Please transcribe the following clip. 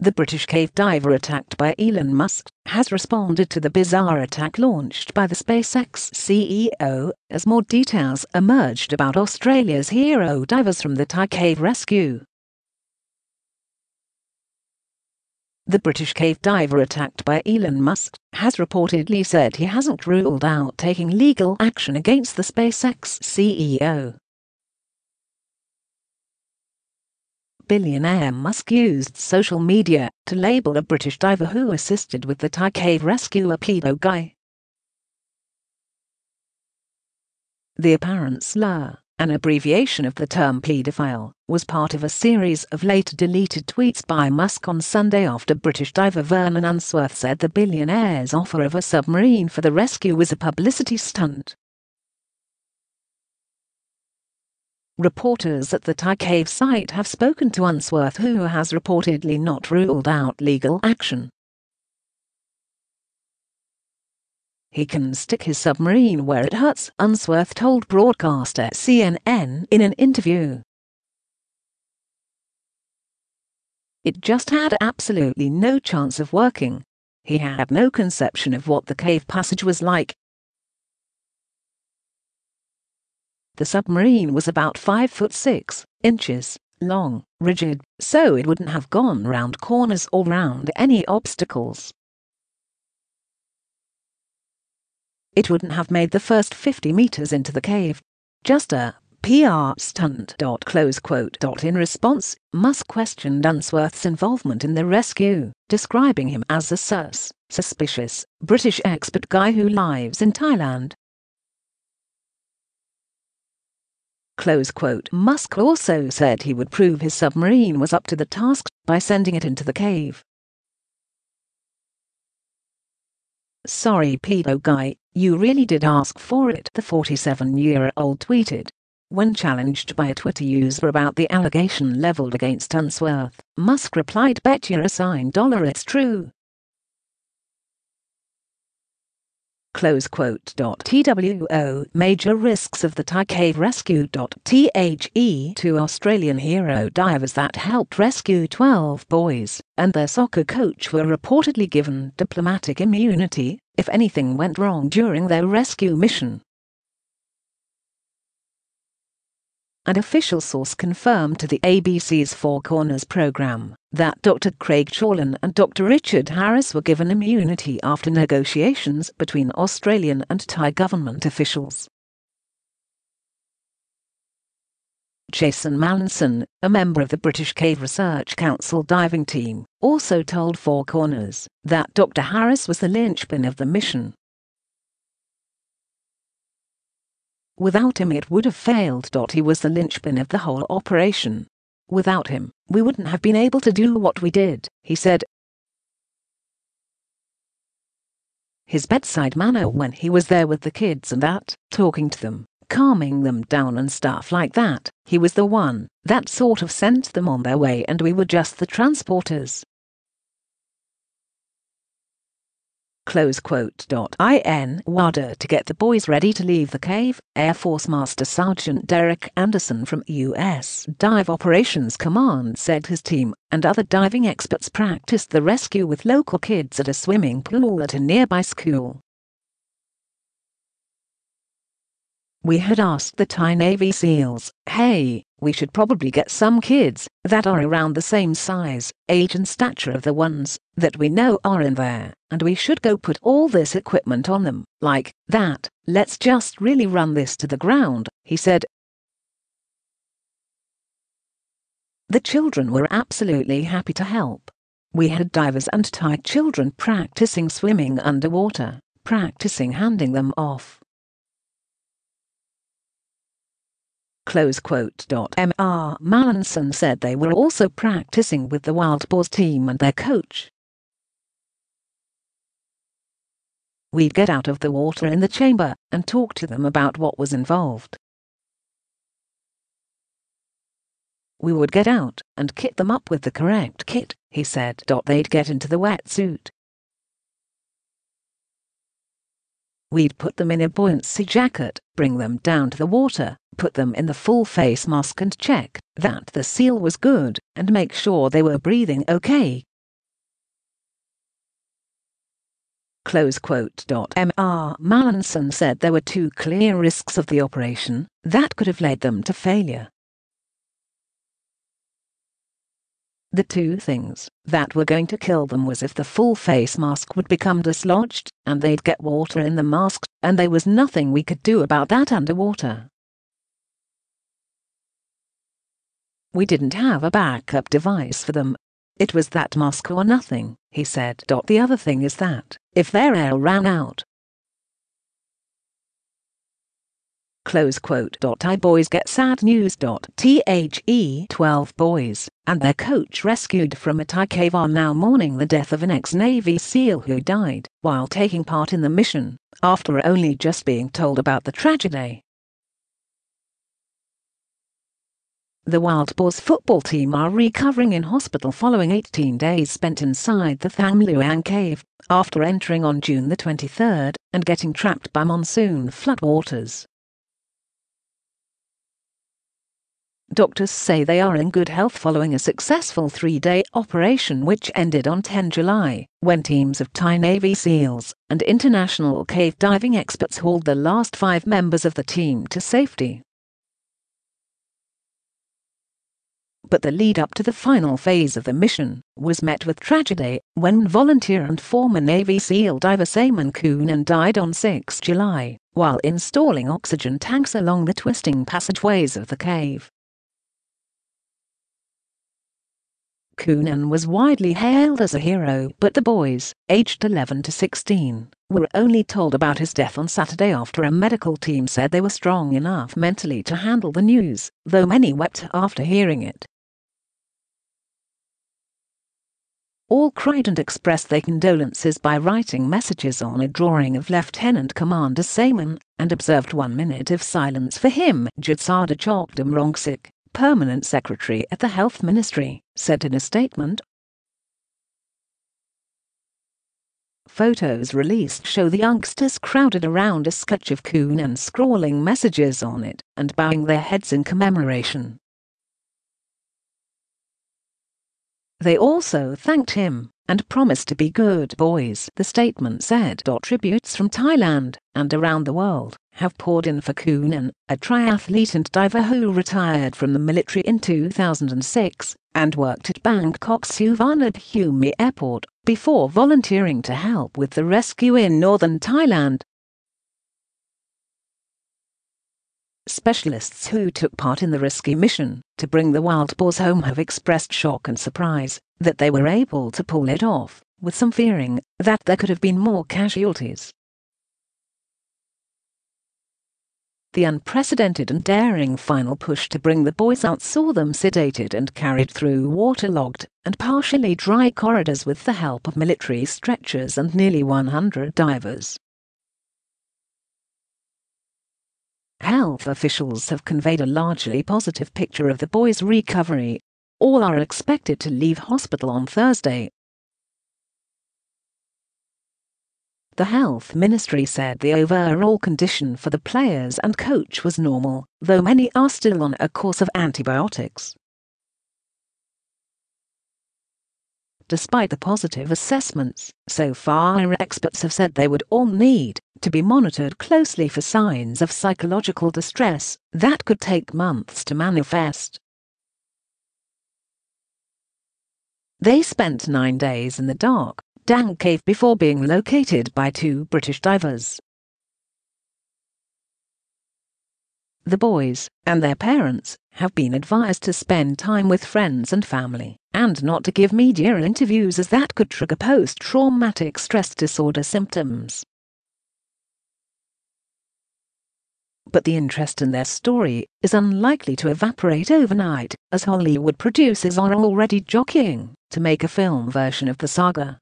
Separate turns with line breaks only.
The British cave diver attacked by Elon Musk has responded to the bizarre attack launched by the SpaceX CEO, as more details emerged about Australia's hero divers from the Thai cave rescue. The British cave diver attacked by Elon Musk has reportedly said he hasn't ruled out taking legal action against the SpaceX CEO. Billionaire Musk used social media to label a British diver who assisted with the Thai cave rescue a pedo guy. The apparent slur, an abbreviation of the term paedophile, was part of a series of later deleted tweets by Musk on Sunday after British diver Vernon Unsworth said the billionaire's offer of a submarine for the rescue was a publicity stunt. Reporters at the Thai cave site have spoken to Unsworth, who has reportedly not ruled out legal action. He can stick his submarine where it hurts, Unsworth told broadcaster CNN in an interview. It just had absolutely no chance of working. He had no conception of what the cave passage was like. The submarine was about 5'6" long, rigid, so it wouldn't have gone round corners or round any obstacles. It wouldn't have made the first 50 meters into the cave. Just a PR stunt. In response, Musk questioned Unsworth's involvement in the rescue, describing him as a suspicious British expert guy who lives in Thailand. Musk also said he would prove his submarine was up to the task by sending it into the cave. "Sorry, pedo guy, you really did ask for it," the 47-year-old tweeted. When challenged by a Twitter user about the allegation leveled against Unsworth, Musk replied, "Bet you're a $sign it's true." TWO major risks of the Thai cave rescue. Two Australian hero divers that helped rescue 12 boys and their soccer coach were reportedly given diplomatic immunity if anything went wrong during their rescue mission. An official source confirmed to the ABC's Four Corners program that Dr. Craig Chorlin and Dr. Richard Harris were given immunity after negotiations between Australian and Thai government officials. Jason Mallinson, a member of the British Cave Research Council diving team, also told Four Corners that Dr. Harris was the linchpin of the mission. "Without him it would have failed. He was the linchpin of the whole operation. Without him, we wouldn't have been able to do what we did," he said. His bedside manner when he was there with the kids and that, talking to them, calming them down and stuff like that, he was the one that sort of sent them on their way and we were just the transporters. In WADA to get the boys ready to leave the cave, Air Force Master Sergeant Derek Anderson from U.S. Dive Operations Command said his team and other diving experts practiced the rescue with local kids at a swimming pool at a nearby school. "We had asked the Thai Navy SEALs, hey, we should probably get some kids that are around the same size, age and stature of the ones that we know are in there, and we should go put all this equipment on them, like that, let's just really run this to the ground," he said. The children were absolutely happy to help. "We had divers and Thai children practicing swimming underwater, practicing handing them off." Mr. Mallinson said they were also practicing with the Wild Boars team and their coach. "We'd get out of the water in the chamber and talk to them about what was involved. We would get out and kit them up with the correct kit," he said. "They'd get into the wetsuit. We'd put them in a buoyancy jacket, bring them down to the water, put them in the full face mask and check that the seal was good and make sure they were breathing okay. Close quote. Mr. Mallinson said there were two clear risks of the operation that could have led them to failure. The two things that were going to kill them was if the full face mask would become dislodged and they'd get water in the mask, and there was nothing we could do about that underwater. We didn't have a backup device for them. It was that mask or nothing, he said. The other thing is that, if their air ran out. Close quote. I boys get sad news. The 12 boys and their coach rescued from a Thai cave are now mourning the death of an ex-Navy SEAL who died while taking part in the mission, after only just being told about the tragedy. The Wild Boars football team are recovering in hospital following 18 days spent inside the Tham Luang cave, after entering on June the 23rd and getting trapped by monsoon floodwaters. Doctors say they are in good health following a successful 3-day operation which ended on 10 July, when teams of Thai Navy SEALs and international cave diving experts hauled the last 5 members of the team to safety. But the lead-up to the final phase of the mission was met with tragedy when volunteer and former Navy SEAL diver Simon Coonan died on 6 July, while installing oxygen tanks along the twisting passageways of the cave. Coonan was widely hailed as a hero, but the boys, aged 11 to 16, were only told about his death on Saturday after a medical team said they were strong enough mentally to handle the news, though many wept after hearing it. All cried and expressed their condolences by writing messages on a drawing of Lieutenant Commander Simon, and observed 1 minute of silence for him. Judsada Chokdam Rongsik, Permanent Secretary at the Health Ministry, said in a statement. Photos released show the youngsters crowded around a sketch of Coonan scrawling messages on it and bowing their heads in commemoration. They also thanked him and promised to be good boys, the statement said. Tributes from Thailand and around the world have poured in for Coonan, a triathlete and diver who retired from the military in 2006 and worked at Bangkok's Suvarnabhumi Airport before volunteering to help with the rescue in northern Thailand. Specialists who took part in the rescue mission to bring the wild boars home have expressed shock and surprise that they were able to pull it off, with some fearing that there could have been more casualties. The unprecedented and daring final push to bring the boys out saw them sedated and carried through waterlogged and partially dry corridors with the help of military stretchers and nearly 100 divers. Health officials have conveyed a largely positive picture of the boys' recovery. All are expected to leave hospital on Thursday. The Health Ministry said the overall condition for the players and coach was normal, though many are still on a course of antibiotics. Despite the positive assessments, so far experts have said they would all need to be monitored closely for signs of psychological distress that could take months to manifest. They spent 9 days in the dark, dank cave before being located by 2 British divers. The boys and their parents have been advised to spend time with friends and family, and not to give media interviews as that could trigger post-traumatic stress disorder symptoms. But the interest in their story is unlikely to evaporate overnight, as Hollywood producers are already jockeying to make a film version of the saga.